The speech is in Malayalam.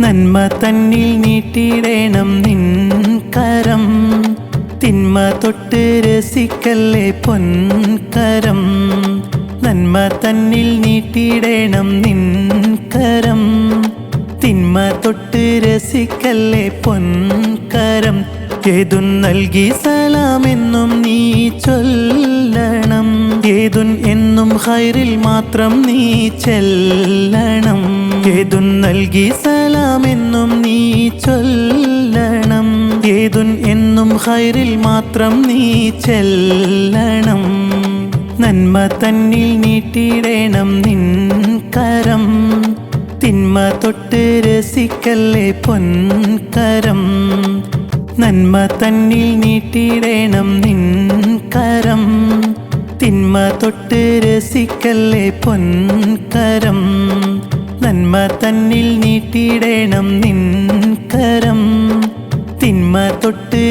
നന്മ തന്നിൽ നീട്ടിയിടേണം നിൻ കരം, തിന്മ തൊട്ട് രസിക്കല്ലേ പൊൻകരം. നന്മ തന്നിൽ നീട്ടിയിടേണം നിൻ കരം, തിന്മ തൊട്ട് രസിക്കല്ലേ പൊൻകരം. ഏതുൻ നൽകി സലാമെന്നും നീ ചൊല്ലണം, ഏതുൻ എന്നും ഖൈറിൽ മാത്രം നീ ചെല്ലണം. ഏതുൻ നൽകി സലാമെന്നും നീ ചൊല്ലണം, ഏതുൻ എന്നും ഖൈറിൽ മാത്രം നീ ചെല്ലണം. നന്മ തന്നിൽ നീട്ടിയിടേണം നിൻ കരം, തിന്മ തൊട്ട് രസിക്കല്ലേ പൊൻകരം. നന്മ തന്നിൽ നീട്ടിയിടേണം നിൻ കരം, തിന്മ തൊട്ട് രസിക്കല്ലേ പൊൻകരം. നന്മ തന്നിൽ നീട്ടിയിടേണം നിൻ കരം, തിന്മ തൊട്ട്